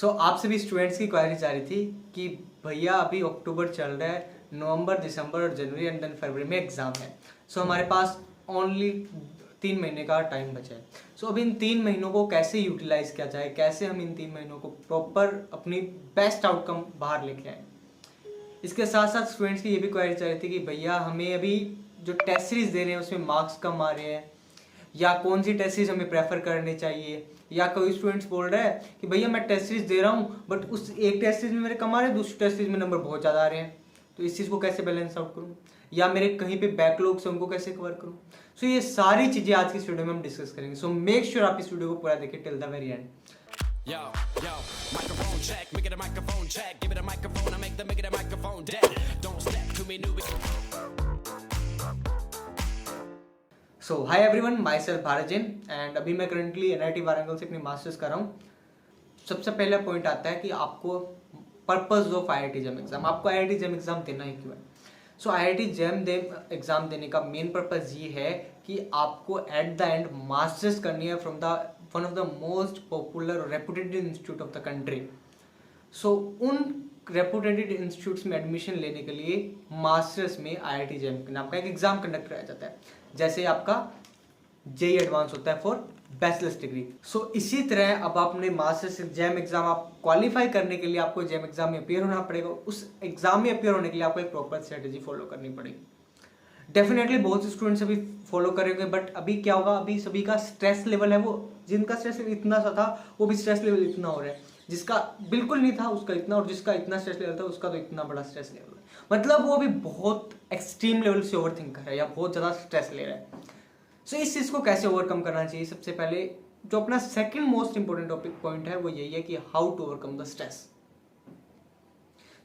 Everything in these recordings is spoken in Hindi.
आप सभी स्टूडेंट्स की क्वेरीज आ रही थी कि भैया अभी अक्टूबर चल रहा है, नवंबर, दिसंबर और जनवरी एंड देन फरवरी में एग्ज़ाम है। हमारे पास ओनली 3 महीने का टाइम बचा है। अब इन 3 महीनों को कैसे यूटिलाइज किया जाए, कैसे हम इन 3 महीनों को प्रॉपर अपनी बेस्ट आउटकम बाहर लेके आए। इसके साथ साथ स्टूडेंट्स की ये भी क्वेरी चल रही थी कि भैया हमें अभी जो टेस्ट सीरीज दे रहे हैं उसमें मार्क्स कम आ रहे हैं, या कौन सी टेस्ट सीरीज हमें प्रेफर करनी चाहिए। या कोई स्टूडेंट्स बोल रहा है कि भैया मैं टेस्ट सीरीज दे रहा हूँ बट उस एक टेस्ट सीरीज में मेरे कम आ रहे हैं, दूसरी टेस्ट सीरीज में नंबर बहुत ज़्यादा आ रहे हैं, तो इस चीज़ को कैसे बैलेंस आउट करूँ, या मेरे कहीं पे बैकलॉग्स है उनको कैसे कवर करूँ। ये सारी चीज़ें आज की इस वीडियो में हम डिस्कस करेंगे। मेक श्योर आप इस वीडियो को पूरा देखिए till the very and. Yo, microphone check, make it a microphone check, give it a microphone, I make it a microphone dead. Don't step to me, newbie. High everyone, my self Bharat Jain and अभी मैं करंटली NIT वारंगल से अपनी मास्टर्स कर रहा हूँ। सबसे पहला पॉइंट आता है कि आपको purpose of IIT JAM exam, आपको IIT JAM एग्जाम देना ही क्यों है। IIT JAM एग्जाम देने का मेन पर्पस ये है कि आपको एट द एंड मास्टर्स करनी है from the one of the most popular और reputed institute of the country. उन रेपुटेड इंस्टीट्यूट्स में एडमिशन लेने के लिए मास्टर्स में IIT JAM नाम का एक एग्जाम कंडक्ट कराया जाता है, जैसे आपका JEE एडवांस होता है फॉर बैचलर्स डिग्री। इसी तरह अब आपने मास्टर्स JAM एग्जाम आप क्वालिफाई करने के लिए आपको JAM एग्जाम में अपीयर होना पड़ेगा। उस एग्जाम में अपीयर होने के लिए आपको एक प्रॉपर स्ट्रेटेजी फॉलो करनी पड़ेगी। डेफिनेटली बहुत से स्टूडेंट्स अभी फॉलो करेंगे, बट अभी क्या होगा, अभी सभी का स्ट्रेस लेवल है, वो जिनका स्ट्रेस लेवल इतना सा था वो भी स्ट्रेस लेवल इतना हो रहा है, जिसका बिल्कुल नहीं था उसका इतना, और जिसका इतना स्ट्रेस लेवल था उसका तो इतना बड़ा स्ट्रेस लेवल है। मतलब वो भी बहुत एक्सट्रीम लेवल से ओवर थिंक कर रहा है या बहुत ज़्यादा स्ट्रेस ले रहा है। इस चीज़ को कैसे ओवरकम करना चाहिए, सबसे पहले जो अपना second most important topic point है वो यही है कि how to overcome the stress.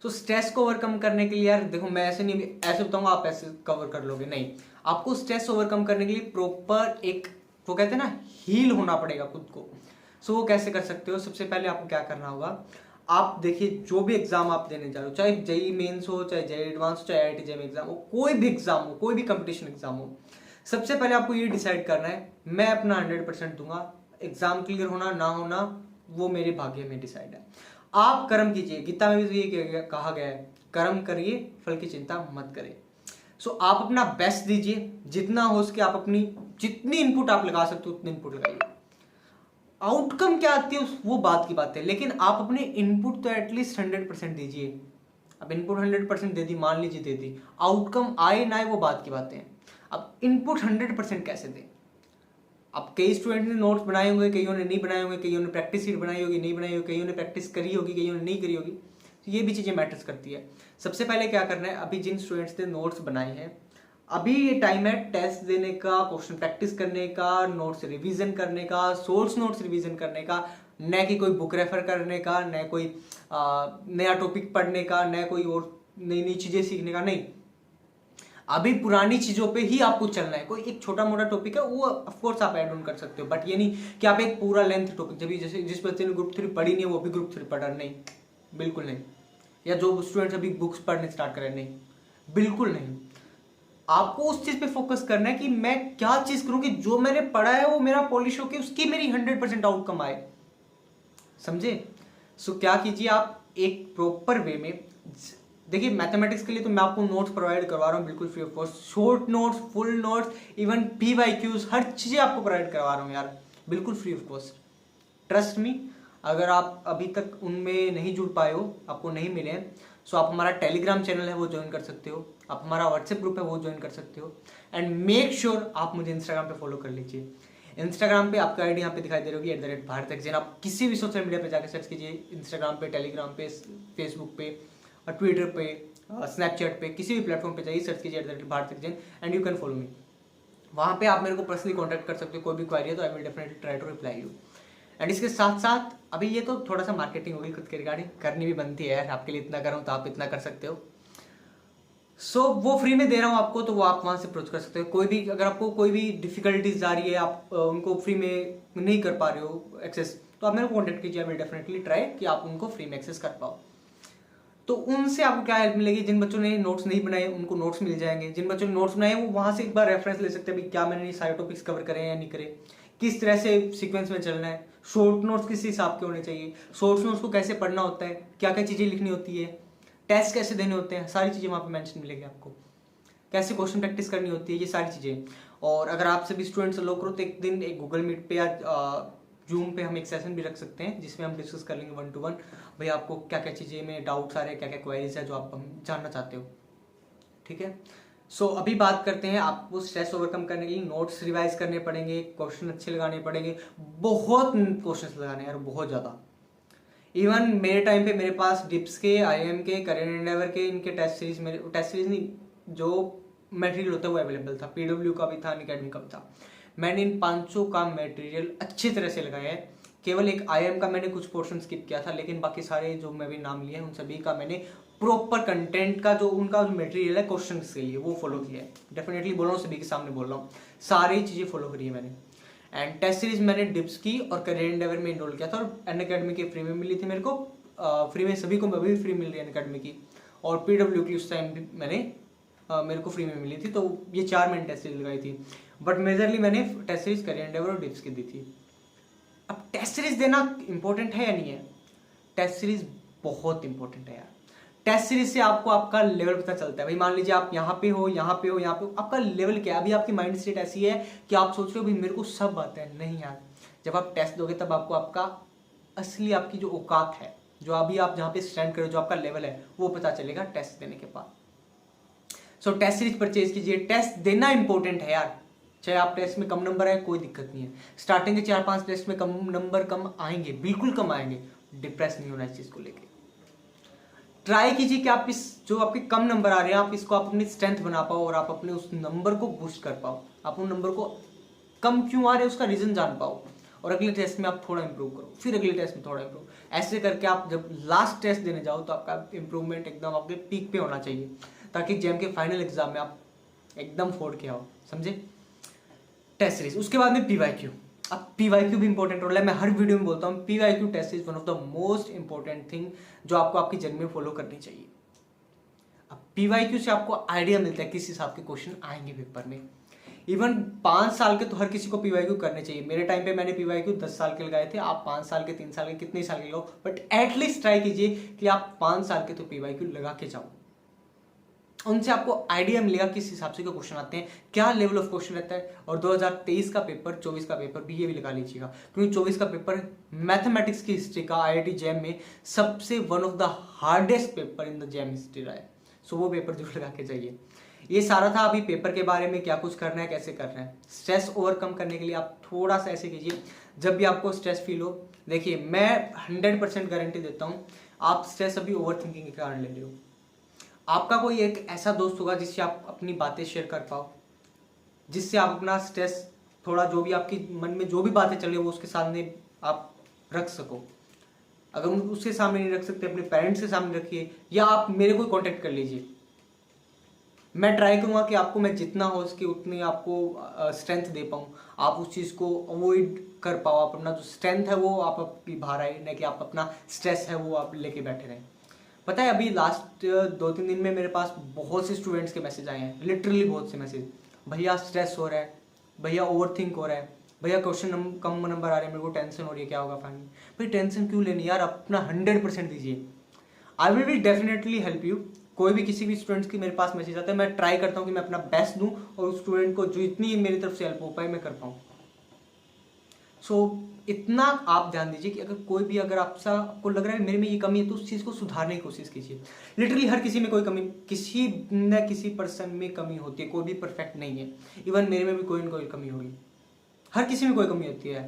Stress को ओवरकम करने के लिए यार देखो, मैं ऐसे नहीं ऐसे बताऊंगा आप ऐसे कवर कर लोगे, नहीं। आपको स्ट्रेस ओवरकम करने के लिए प्रॉपर एक, वो कहते हैं ना, हील होना पड़ेगा खुद को। वो कैसे कर सकते हो, सबसे पहले आपको क्या करना होगा, आप देखिए जो भी एग्जाम आप देने जा रहे हो, चाहे JEE मेंस हो, चाहे JEE एडवांस हो, चाहे IIT JAM एग्जाम हो, कोई भी एग्जाम हो, कोई भी कंपटीशन एग्जाम हो, सबसे पहले आपको ये डिसाइड करना है मैं अपना 100% दूंगा। एग्जाम क्लियर होना ना होना वो मेरे भाग्य में डिसाइड है। आप कर्म कीजिए, गीता में भी तो ये कहा गया है, कर्म करिए फल की चिंता मत करें। आप अपना बेस्ट दीजिए, जितना हो सके आप अपनी जितनी इनपुट आप लगा सकते हो उतनी इनपुट लगाइए। आउटकम क्या आती है वो बात की बात है, लेकिन आप अपने इनपुट तो एटलीस्ट 100% दीजिए। अब इनपुट 100% दे दी, मान लीजिए दे दी, आउटकम आए ना आए वो बात की बातें हैं। अब इनपुट 100% कैसे दें। अब कई स्टूडेंट ने नोट्स बनाए होंगे, कईयों ने नहीं बनाए होंगे, कईयों ने प्रैक्टिस शीट बनाई होगी, नहीं बनाई होगी, कईयों ने प्रैक्टिस करी होगी, कईयों ने नहीं करी होगी, तो ये भी चीज़ें मैटर्स करती है। सबसे पहले क्या करना है, अभी जिन स्टूडेंट्स ने नोट्स बनाए हैं, अभी ये टाइम है टेस्ट देने का, क्वेश्चन प्रैक्टिस करने का, नोट्स रिवीजन करने का, सोर्स नोट्स रिवीजन करने का, न कि कोई बुक रेफर करने का, न कोई नया टॉपिक पढ़ने का, न कोई और नई नई चीज़ें सीखने का। नहीं, अभी पुरानी चीज़ों पे ही आपको चलना है। कोई एक छोटा मोटा टॉपिक है वो ऑफ कोर्स आप ऐड ऑन कर सकते हो, बट ये नहीं कि आप एक पूरा लेंथ टॉपिक, जब जैसे जिस बच्चे ने ग्रुप 3 पढ़ी नहीं है वो भी ग्रुप 3 पढ़ा, नहीं, बिल्कुल नहीं। या जो स्टूडेंट्स अभी बुक्स पढ़ने स्टार्ट करें, नहीं, बिल्कुल नहीं। आपको उस चीज़ पे फोकस करना है कि मैं क्या चीज़ करूँ कि जो मैंने पढ़ा है वो मेरा पॉलिश होकर उसकी मेरी 100% आउटकम आए, समझे। क्या कीजिए, आप एक प्रॉपर वे में देखिए, मैथमेटिक्स के लिए तो मैं आपको नोट्स प्रोवाइड करवा रहा हूँ बिल्कुल free of cost, short notes, full notes, even PYQs, हर चीज़ें आपको प्रोवाइड करवा रहा हूँ यार, बिल्कुल free of cost. Trust me, अगर आप अभी तक उनमें नहीं जुड़ पाए हो, आपको नहीं मिले हैं, आप हमारा टेलीग्राम चैनल है वो ज्वाइन कर सकते हो, आप हमारा व्हाट्सएप ग्रुप है वो ज्वाइन कर सकते हो, एंड मेक श्योर आप मुझे इंस्टाग्राम पे फॉलो कर लीजिए। इंस्टाग्राम पे आपका ID यहाँ पे दिखाई दे रही होगी @भारत जैन। आप किसी भी सोशल मीडिया पे जाकर सर्च कीजिए, इंस्टाग्राम पे, टेलीग्राम पे, फेसबुक पे, ट्विटर पे, स्नैपचैट पे, किसी भी प्लेटफॉर्म पे जाइए, सर्च कीजिए @Bharat Jain and you can follow me. वहाँ पे आप मेरे को पर्सनली कॉन्टैक्ट कर सकते हो, कोई भी क्वारी है तो I will definitely try to reply you. And इसके साथ साथ अभी ये तो थोड़ा सा मार्केटिंग होगी खुद के रिगार्डिंग, करनी भी बनती है यार, आपके लिए इतना करूँ तो आप इतना कर सकते हो। वो फ्री में दे रहा हूँ आपको, तो वो आप वहाँ से अप्रोच कर सकते हो। कोई भी अगर आपको कोई भी डिफिकल्टीज आ रही है, आप उनको फ्री में नहीं कर पा रहे हो एक्सेस, तो आप मेरे को कॉन्टैक्ट कीजिए, आई विल डेफिनेटली ट्राई कि आप उनको फ्री में एक्सेस कर पाओ। तो उनसे आपको क्या हेल्प मिलेगी, जिन बच्चों ने नोट्स नहीं बनाए उनको नोट्स मिल जाएंगे, जिन बच्चों ने नोट्स बनाए वो वहाँ से एक बार रेफरेंस ले सकते हैं, क्या मैंने ये सारे टॉपिक्स कवर करे हैं या नहीं करे, किस तरह से सीक्वेंस में चलना है, शॉर्ट नोट्स किस हिसाब के होने चाहिए, शॉर्ट नोट्स को कैसे पढ़ना होता है, क्या क्या चीज़ें लिखनी होती है, टेस्ट कैसे देने होते हैं, सारी चीज़ें वहाँ पे मेंशन मिलेगी आपको, कैसे क्वेश्चन प्रैक्टिस करनी होती है, ये सारी चीज़ें। और अगर आप सभी स्टूडेंट्स अलो करो तो एक दिन एक गूगल मीट पे या जूम पे हम एक सेशन भी रख सकते हैं जिसमें हम डिस्कस कर लेंगे 1 to 1 भाई आपको क्या क्या चीज़ें में डाउट्स आ रहे हैं, क्या क्या क्वेरीज है जो आप जानना चाहते हो। ठीक है, सो अभी बात करते हैं आपको स्ट्रेस ओवरकम करने के लिए नोट्स रिवाइज करने पड़ेंगे, क्वेश्चन अच्छे लगाने पड़ेंगे, बहुत क्वेश्चन लगाने यार, बहुत ज़्यादा। इवन मेरे टाइम पे मेरे पास डिप्स के, IIM के, करेंट एंडेवर के, इनके टेस्ट सीरीज, मेरे टेस्ट सीरीज नहीं, जो मटेरियल होता है वो अवेलेबल था, PW का भी था, अनअकैडमी का भी था। मैंने इन 500 का मटेरियल अच्छी तरह से लगाया है। केवल एक IIM का मैंने कुछ पोर्शन स्किप किया था, लेकिन बाकी सारे जो मैं भी नाम लिए हैं उन सभी का मैंने प्रॉपर कंटेंट का जो उनका जो मटेरियल है क्वेश्चन के लिए वो फॉलो किया है। डेफिनेटली बोल रहा हूँ, सभी के सामने बोल रहा हूँ, सारी चीज़ें फॉलो करी है मैंने। एंड टेस्ट सीरीज मैंने डिप्स की और करियर एंडेवर में इनरोल किया था, और अनअकैडमी की फ्री में मिली थी मेरे को, फ्री में सभी को अभी फ्री मिल रही है अनअकैडमी की, और PW की उस टाइम भी मैंने मेरे को फ्री में मिली थी। तो ये 4 मैंने टेस्ट सीरीज लगाई थी, बट मेजरली मैंने टेस्ट सीरीज करियर एंडेवर और डिप्स की दी थी। अब टेस्ट सीरीज देना इंपॉर्टेंट है या नहीं है? टेस्ट सीरीज बहुत इंपॉर्टेंट है यार। टेस्ट सीरीज से आपको आपका लेवल पता चलता है। भाई मान लीजिए आप यहाँ पे हो, यहाँ पे हो, यहाँ पे हो, आपका लेवल क्या है? अभी आपकी माइंड सेट ऐसी है कि आप सोच रहे हो भाई मेरे को सब आता है। नहीं यार, जब आप टेस्ट दोगे तब आपको आपका असली आपकी जो औकात है, जो अभी आप जहाँ पे स्टैंड करो, जो आपका लेवल है, वो पता चलेगा टेस्ट देने के बाद। सो टेस्ट सीरीज परचेज कीजिए। टेस्ट देना इंपॉर्टेंट है यार, चाहे आप टेस्ट में कम नंबर आए कोई दिक्कत नहीं है। स्टार्टिंग के 4-5 टेस्ट में कम नंबर कम आएंगे, बिल्कुल कम आएंगे, डिप्रेस नहीं होना इस चीज को लेके। ट्राई कीजिए कि आप इस जो आपके कम नंबर आ रहे हैं, आप इसको आप अपनी स्ट्रेंथ बना पाओ और आप अपने उस नंबर को बूस्ट कर पाओ। आप उन नंबर को कम क्यों आ रहे हैं उसका रीजन जान पाओ, और अगले टेस्ट में आप थोड़ा इंप्रूव करो, फिर अगले टेस्ट में थोड़ा इंप्रूव। ऐसे करके आप जब लास्ट टेस्ट देने जाओ तो आपका इंप्रूवमेंट एकदम आपके पीक पे होना चाहिए, ताकि जेम के फाइनल एग्जाम में आप एकदम फोड़ के आओ। समझे? Test series. उसके बाद में PYQ। अब PYQ भी इंपॉर्टेंट रोल है, मैं हर वीडियो में बोलता हूँ PYQ test is one of the most important thing जो आपको आपकी जर्नी में फॉलो करनी चाहिए। अब PYQ से आपको आइडिया मिलता है किस हिसाब के क्वेश्चन आएंगे पेपर में। इवन 5 साल के तो हर किसी को PYQ करने चाहिए। मेरे टाइम पे मैंने PYQ 10 साल के लगाए थे, आप 5 साल के, 3 साल के, कितने साल के लो, बट एटलीस्ट ट्राई कीजिए कि आप 5 साल के तो PYQ लगा के जाओ। उनसे आपको आइडिया मिलेगा किस हिसाब से क्वेश्चन आते हैं, क्या लेवल ऑफ क्वेश्चन रहता है। और 2023 का पेपर, 24 का पेपर भी ये भी लगा लीजिएगा, क्योंकि 24 का पेपर मैथमेटिक्स की हिस्ट्री का IIT जैम में सबसे one of the hardest paper in the jam history रहा है। सो वो पेपर जरूर लगा के जाइए। ये सारा था अभी पेपर के बारे में, क्या कुछ करना है, कैसे करना है। स्ट्रेस ओवरकम करने के लिए आप थोड़ा सा ऐसे कीजिए, जब भी आपको स्ट्रेस फील हो, देखिए मैं 100% गारंटी देता हूँ आप स्ट्रेस अभी ओवर थिंकिंग के कारण ले रहे हो। आपका कोई एक ऐसा दोस्त होगा जिससे आप अपनी बातें शेयर कर पाओ, जिससे आप अपना स्ट्रेस थोड़ा, जो भी आपकी मन में जो भी बातें चल रही वो उसके सामने आप रख सको। अगर उसके सामने नहीं रख सकते, अपने पेरेंट्स के सामने रखिए, या आप मेरे को कांटेक्ट कर लीजिए। मैं ट्राई करूंगा कि आपको मैं जितना हो सके उतनी आपको स्ट्रेंथ दे पाऊँ, आप उस चीज़ को अवॉइड कर पाओ, आप अपना जो स्ट्रेंथ है वो आप आपकी बाहर आए, न कि आप अपना स्ट्रेस है वो आप लेके बैठे रहें। पता है अभी लास्ट 2-3 दिन में मेरे पास बहुत से स्टूडेंट्स के मैसेज आए हैं, लिटरली बहुत से मैसेज, भैया स्ट्रेस हो रहा है, भैया ओवरथिंक हो रहा है, भैया क्वेश्चन कम नंबर आ रहे हैं, मेरे को टेंशन हो रही है, क्या होगा फाइनली। भाई टेंशन क्यों लेनी यार, अपना 100% दीजिए। I will be definitely help you. कोई भी किसी भी स्टूडेंट्स की मेरे पास मैसेज आता है, मैं ट्राई करता हूँ कि मैं अपना बेस्ट दूँ और उस स्टूडेंट को जो इतनी मेरी तरफ से हेल्प हो पाए मैं कर पाऊँ। सो इतना आप ध्यान दीजिए कि अगर कोई भी, अगर आपको लग रहा है मेरे में ये कमी है, तो उस चीज़ को सुधारने की कोशिश कीजिए। लिटरली हर किसी में कोई कमी, किसी न किसी पर्सन में कमी होती है, कोई भी परफेक्ट नहीं है। इवन मेरे में भी कोई न कोई कमी होगी, हर किसी में कोई कमी होती है।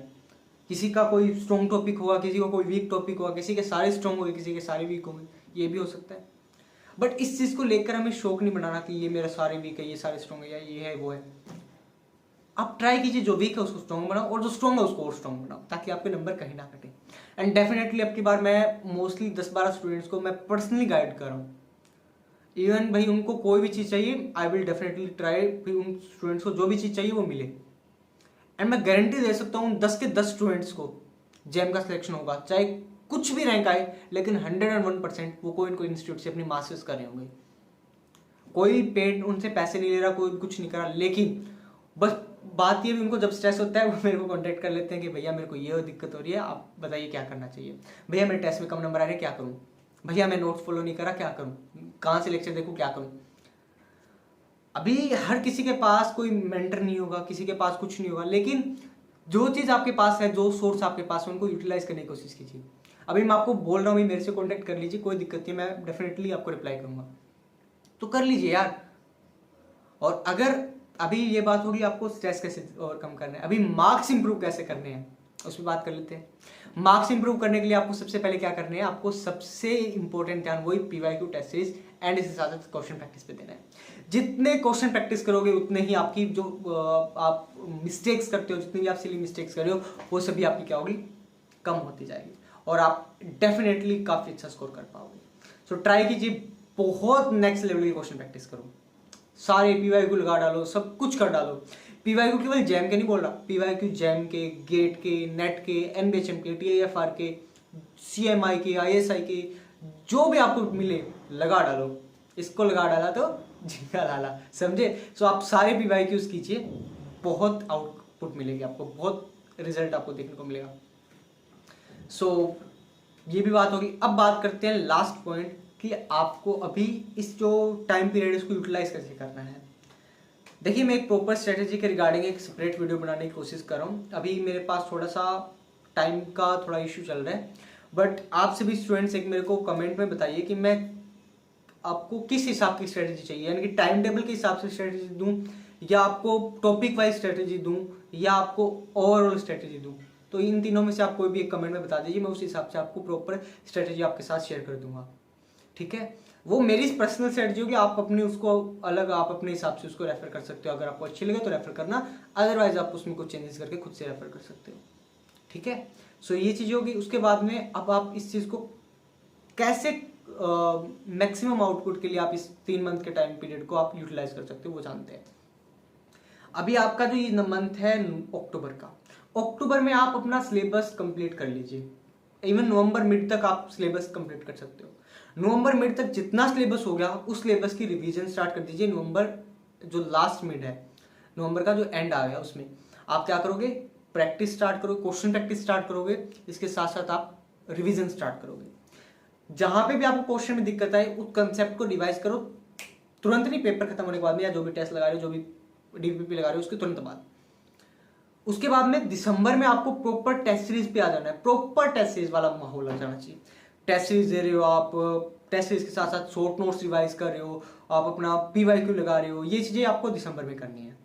किसी का कोई स्ट्रॉन्ग टॉपिक होगा, किसी को कोई वीक टॉपिक होगा, किसी के सारे स्ट्रॉन्ग होंगे, किसी के सारे वीक होंगे, ये भी हो सकता है। बट इस चीज़ को लेकर हमें शौक नहीं बनाना कि ये मेरा सारे वीक है, ये सारे स्ट्रॉन्ग है, या ये है वो है। आप ट्राई कीजिए जो वीक है उसको स्ट्रॉन्ग बनाओ, और जो स्ट्रॉन्ग है उसको और स्ट्रॉन्ग बनाओ, ताकि आपके नंबर कहीं ना कटे। एंड डेफिनेटली अब की बार मैं मोस्टली 10-12 स्टूडेंट्स को मैं पर्सनली गाइड कर रहा हूँ। इवन भाई उनको कोई भी चीज़ चाहिए, आई विल डेफिनेटली ट्राई उन स्टूडेंट्स को जो भी चीज़ चाहिए वो मिले। एंड मैं गारंटी दे सकता हूँ 10 के 10 स्टूडेंट्स को जैम का सिलेक्शन होगा, चाहे कुछ भी रैंक आए, लेकिन 101% वो कोई न कोई इंस्टीट्यूट से अपनी मास्टर्स कर रहे होंगे। कोई पेड उनसे पैसे नहीं ले रहा, कोई कुछ नहीं कर रहा, लेकिन बस बात ये भी, उनको जब स्ट्रेस होता है वो मेरे को कांटेक्ट कर लेते हैं कि भैया मेरे को ये दिक्कत हो रही है, आप बताइए क्या करना चाहिए। भैया मेरे टेस्ट में कम नंबर आ रहे हैं, क्या करूँ। भैया मैं नोट्स फॉलो नहीं करा, क्या करूँ, कहाँ से लेक्चर देखूँ, क्या करूँ। अभी हर किसी के पास कोई मेंटर नहीं होगा, किसी के पास कुछ नहीं होगा, लेकिन जो चीज़ आपके पास है, जो सोर्स आपके पास है, उनको यूटिलाइज करने की कोशिश कीजिए। अभी मैं आपको बोल रहा हूँ, मेरे से कॉन्टेक्ट कर लीजिए, कोई दिक्कत नहीं, मैं डेफिनेटली आपको रिप्लाई करूँगा, तो कर लीजिए यार। और अगर अभी ये बात होगी आपको स्ट्रेस कैसे ओवरकम करना है, अभी मार्क्स इंप्रूव कैसे करने हैं उस पर बात कर लेते हैं। मार्क्स इंप्रूव करने के लिए आपको सबसे पहले क्या करना है, आपको सबसे इंपॉर्टेंट ध्यान वही PYQ टेस्ट सीरीज एंड इसके साथ साथ क्वेश्चन प्रैक्टिस पे देना है। जितने क्वेश्चन प्रैक्टिस करोगे उतने ही आपकी जो आप मिस्टेक्स करते हो, जितनी भी आप सिली मिस्टेक्स कर रहे हो, वो सभी आपकी क्या होगी, कम होती जाएगी और आप डेफिनेटली काफ़ी अच्छा स्कोर कर पाओगे। सो ट्राई कीजिए, बहुत नेक्स्ट लेवल की क्वेश्चन प्रैक्टिस करो, सारे PYQ लगा डालो, सब कुछ कर डालो। PYQ केवल जैम के नहीं बोल रहा, PYQ जैम के, गेट के, नेट के, NBHM के, TIFR के, CMI के, ISI के, जो भी आपको मिले लगा डालो। इसको लगा डाला तो झींगा डाला, समझे। सो आप सारे PYQs कीजिए, बहुत आउटपुट मिलेगी आपको, बहुत रिजल्ट आपको देखने को मिलेगा। सो ये भी बात होगी। अब बात करते हैं लास्ट पॉइंट कि आपको अभी इस जो टाइम पीरियड इसको यूटिलाइज कैसे करना है। देखिए मैं एक प्रॉपर स्ट्रेटेजी के रिगार्डिंग एक सेपरेट वीडियो बनाने की कोशिश कर रहा हूँ। अभी मेरे पास थोड़ा सा टाइम का थोड़ा इश्यू चल रहा है, बट आप सभी स्टूडेंट्स एक मेरे को कमेंट में बताइए कि मैं आपको किस हिसाब की स्ट्रेटेजी चाहिए, यानी कि टाइम टेबल के हिसाब से स्ट्रेटेजी दूँ, या आपको टॉपिक वाइज स्ट्रेटेजी दूँ, या आपको ओवरऑल स्ट्रेटेजी दूँ। तो इन तीनों में से आप कोई भी एक कमेंट में बता दीजिए, मैं उस हिसाब से आपको प्रॉपर स्ट्रेटेजी आपके साथ शेयर कर दूंगा, ठीक है। वो मेरी पर्सनल स्ट्रेटजी होगी, आप अपने उसको अलग आप अपने हिसाब से उसको रेफर कर सकते हो। अगर आपको अच्छी लगे तो रेफर करना, अदरवाइज आप उसमें कुछ चेंजेस करके खुद से रेफर कर सकते हो, ठीक है। सो ये चीज़ होगी। उसके बाद में अब आप इस चीज़ को कैसे मैक्सिमम आउटपुट के लिए आप इस 3 मंथ के टाइम पीरियड को आप यूटिलाइज कर सकते हो, वो जानते हैं। अभी आपका जो ये मंथ है अक्टूबर का, अक्टूबर में आप अपना सिलेबस कंप्लीट कर लीजिए। इवन नवंबर मिड तक आप सिलेबस कंप्लीट कर सकते हो। नवंबर मिड तक जितना सिलेबस हो गया उस सिलेबस की रिवीजन स्टार्ट कर दीजिए। नवंबर जो लास्ट मिड है, नवंबर का जो एंड आ गया, उसमें आप क्या करोगे, प्रैक्टिस स्टार्ट करोगे, क्वेश्चन प्रैक्टिस स्टार्ट करोगे, इसके साथ साथ आप रिवीजन स्टार्ट करोगे। जहां पे भी आपको क्वेश्चन में दिक्कत आए उस कंसेप्ट को रिवाइज करो, तुरंत नहीं, पेपर खत्म होने के बाद में, या जो भी टेस्ट लगा रहे हो, जो भी DPP लगा रहे हो, उसके तुरंत बाद। उसके बाद में दिसंबर में आपको प्रॉपर टेस्ट सीरीज पे आ जाना है, प्रॉपर टेस्ट सीरीज वाला माहौल आ जाना चाहिए। टेस्ट सीरीज दे रहे हो आप, टेस्ट सीरीज के साथ साथ शॉर्ट नोट्स रिवाइज कर रहे हो, आप अपना PYQ लगा रहे हो, ये चीजें आपको दिसंबर में करनी है।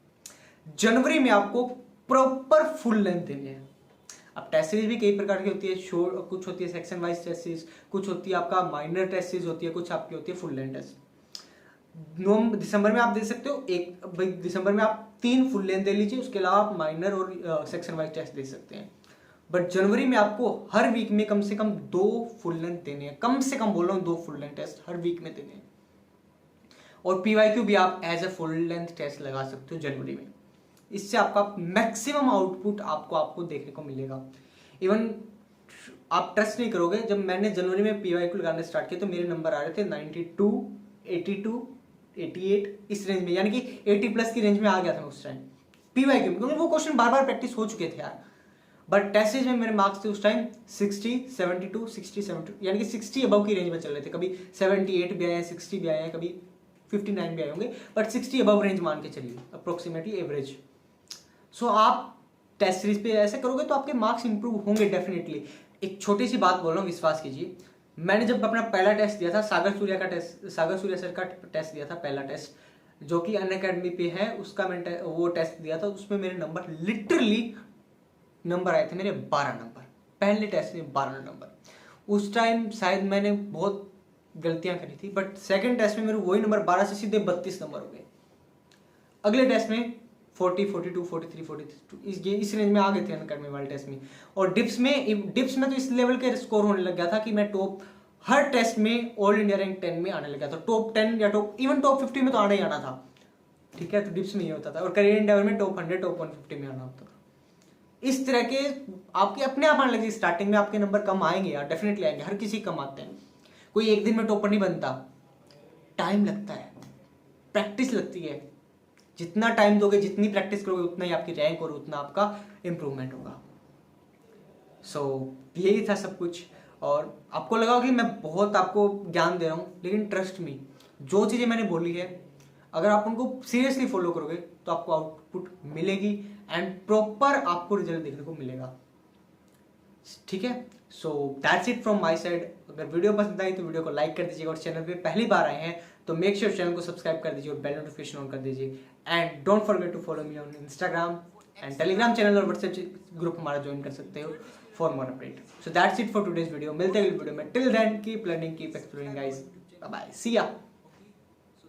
जनवरी में आपको प्रॉपर फुल लेंथ देनी है। अब टेस्ट सीरीज भी कई प्रकार की होती है, शॉर्ट कुछ होती है सेक्शन वाइज टेस्ट सीरीज, कुछ होती है आपका माइनर टेस्ट सीरीज होती है, कुछ आपकी होती है फुल लेंथ टेस्ट। दिसंबर में आप दे सकते हो एक, दिसंबर में आप 3 फुल लेंथ दे लीजिए, उसके अलावा आप माइनर और सेक्शन वाइज टेस्ट दे सकते हैं। बट जनवरी में आपको हर वीक में कम से कम 2 फुल लेंथ देने हैं, कम से कम बोल रहा हूँ 2 फुल लेंथ टेस्ट हर वीक में देने हैं। और PYQ भी आप as a full length test लगा सकते हो जनवरी में। इससे आपका मैक्सिमम आउटपुट आपको देखने को मिलेगा। इवन आप ट्रस्ट नहीं करोगे, जब मैंने जनवरी में PYQ लगाना स्टार्ट किया तो मेरे नंबर आ रहे थे 92, 82, 88 इस रेंज में, यानी कि 80 प्लस की रेंज में आ गया था उस टाइम PYQ में, क्योंकि वो क्वेश्चन बार बार प्रैक्टिस हो चुके थे यार। बट टेस्ट सीरीज में मेरे मार्क्स थे उस टाइम 60, 72, 60, 72, यानी कि 60 अबव की रेंज में चल रहे थे। कभी 78 भी आए हैं, 60 भी आए हैं, कभी 59 भी आए होंगे, बट 60 अबव रेंज मान के चलिए, अप्रोक्सीमेटली एवरेज। सो आप टेस्ट सीरीज पे ऐसे करोगे तो आपके मार्क्स इंप्रूव होंगे डेफिनेटली। एक छोटी सी बात बोल रहा हूँ, विश्वास कीजिए। मैंने जब अपना पहला टेस्ट दिया था, सागर सूर्या सर का टेस्ट दिया था, पहला टेस्ट जो कि अनअकैडमी पे है, उसका मैंने वो टेस्ट दिया था, उसमें मेरे नंबर लिटरली नंबर आए थे मेरे 12 नंबर, पहले टेस्ट में 12 नंबर। उस टाइम शायद मैंने बहुत गलतियां करी थी, बट सेकंड टेस्ट में मेरे वही नंबर 12 से सीधे 32 नंबर हो गए। अगले टेस्ट में 40, 42, 43, 42 इस रेंज में आ गए थे अनअकैडमी वाले टेस्ट में। और डिप्स में तो इस लेवल के स्कोर होने लग गया था कि मैं टॉप हर टेस्ट में ऑल इंडिया रैंक 10 में आने लगा था, टॉप 10 या इवन टॉप 50 में तो आना ही आना था, ठीक है। तो डिप्स में ये होता था, और करियर एंडेवर में टॉप 100, टॉप 150 में आना होता था। इस तरह के आपके अपने आप आने लगे। स्टार्टिंग में आपके नंबर कम आएंगे यार, डेफिनेटली आएंगे, हर किसी कम आते हैं, कोई एक दिन में टॉपर नहीं बनता, टाइम लगता है, प्रैक्टिस लगती है। जितना टाइम दोगे, जितनी प्रैक्टिस करोगे, उतना ही आपकी रैंक और उतना आपका इम्प्रूवमेंट होगा। सो यही था सब कुछ। और आपको लगा कि मैं बहुत आपको ज्ञान दे रहा हूँ, लेकिन ट्रस्ट मी, जो चीज़ें मैंने बोली है अगर आप उनको सीरियसली फॉलो करोगे तो आपको आउटपुट मिलेगी एंड प्रॉपर आपको रिजल्ट देखने को मिलेगा। ठीक है, सो that's it from my side. अगर वीडियो पसंद आई तो वीडियो को लाइक कर दीजिएगा, और चैनल पे पहली बार आए हैं तो मेक श्योर चैनल को सब्सक्राइब कर दीजिए और बेल नोटिफिकेशन ऑन कर दीजिए। And don't forget to follow me on Instagram and Telegram channel और व्हाट्सएप ग्रुप हमारा ज्वाइन कर सकते हो for more update. So that's it for today's video. मिलते हैं अगली वीडियो में। Till then keep learning, keep exploring guys. Bye bye, see या।